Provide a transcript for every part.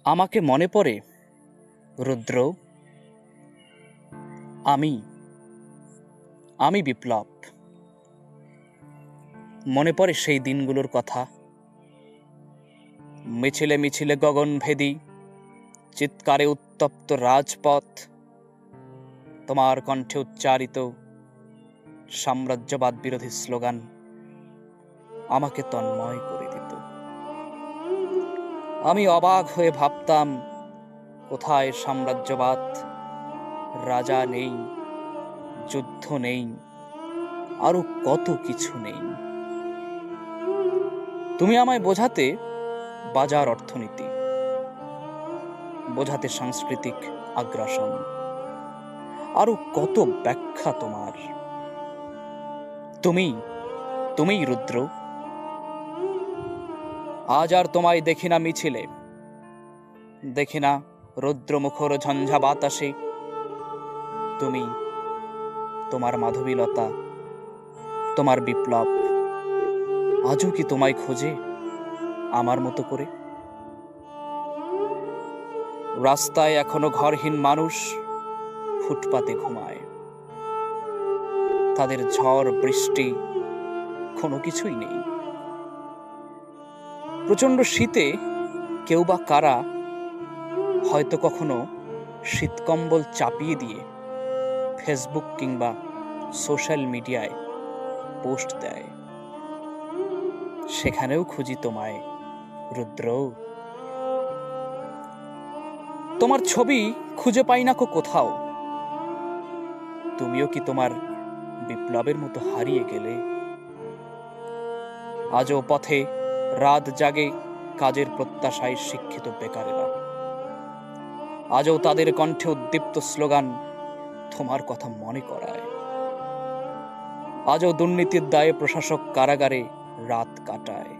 আমাকে মনে পড়ে রুদ্র, আমি আমি বিপ্লব। মনে পড়ে সেই দিনগুলোর কথা, মিছিলে মিছিলে গগনভেদী, চিৎকারে উত্তপ্ত রাজপথ, তোমার কণ্ঠে উচ্চারিত সাম্রাজ্যবাদ বিরোধী স্লোগান আমাকে তন্ময় করে দিত। আমি অবাক হয়ে ভাবতাম, কোথায় সাম্রাজ্যবাদ? রাজা নেই, যুদ্ধ নেই, আরো কত কিছু নেই। তুমি আমায় বোঝাতে বাজার অর্থনীতি, বোঝাতে সাংস্কৃতিক আগ্রাসন, আরো কত ব্যাখ্যা তোমার। তুমিই রুদ্র। আজ আর তোমায় দেখি না মিছিলে, দেখি না রুদ্রমুখর ঝঞ্ঝা বাতাসে। তোমার মাধবীলতা, তোমার বিপ্লব আজও কি তোমায় খোঁজে আমার মতো করে? রাস্তায় এখনো ঘরহীন মানুষ ফুটপাতে ঘুমায়, তাদের ঝড় বৃষ্টি কোনো কিছুই নেই। প্রচন্ড শীতে কেউ বা কারা হয়তো কখনো শীতকম্বল চাপিয়ে দিয়ে ফেসবুক কিংবা সোশ্যাল মিডিয়ায় পোস্ট দেয়। সেখানেও খুঁজি তোমায় রুদ্র। তোমার ছবি খুঁজে পাই না কোথাও। তুমিও কি তোমার বিপ্লবের মতো হারিয়ে গেলে? আজও পথে রাত জাগে কাজের প্রত্যাশায় শিক্ষিত বেকারেরা। আজও তাদের কণ্ঠে উদ্দীপ্ত স্লোগান তোমার কথা মনে করায়। আজও দুর্নীতির দায়ে প্রশাসক কারাগারে রাত কাটায়।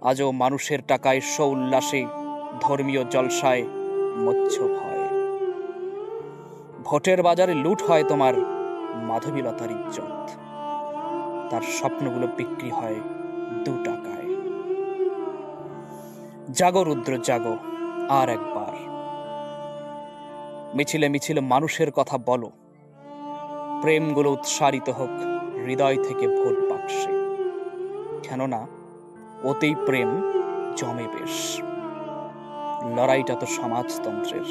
আজও মানুষের টাকায় সৌল্লাসে ধর্মীয় জলসায় মচ্ছব হয়। ভোটের বাজারে লুট হয় তোমার মাধবীলতার ইজ্জত, তার স্বপ্নগুলো বিক্রি হয় 2 টাকায়। জাগো রুদ্র, জাগো আর একবার। মিছিলে মিছিলে মানুষের কথা বলো, প্রেমগুলো উৎসারিত হোক হৃদয় থেকে ভোট বাক্সে। কেননা ওতেই প্রেম জমে বেশ। লড়াইটা তো সমাজতন্ত্রের।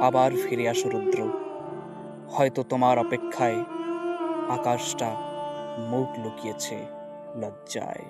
আবার ফিরে আসো রুদ্র, হয়তো তোমার অপেক্ষায় আকাশটা মুখ লুকিয়েছে লজ্জায়।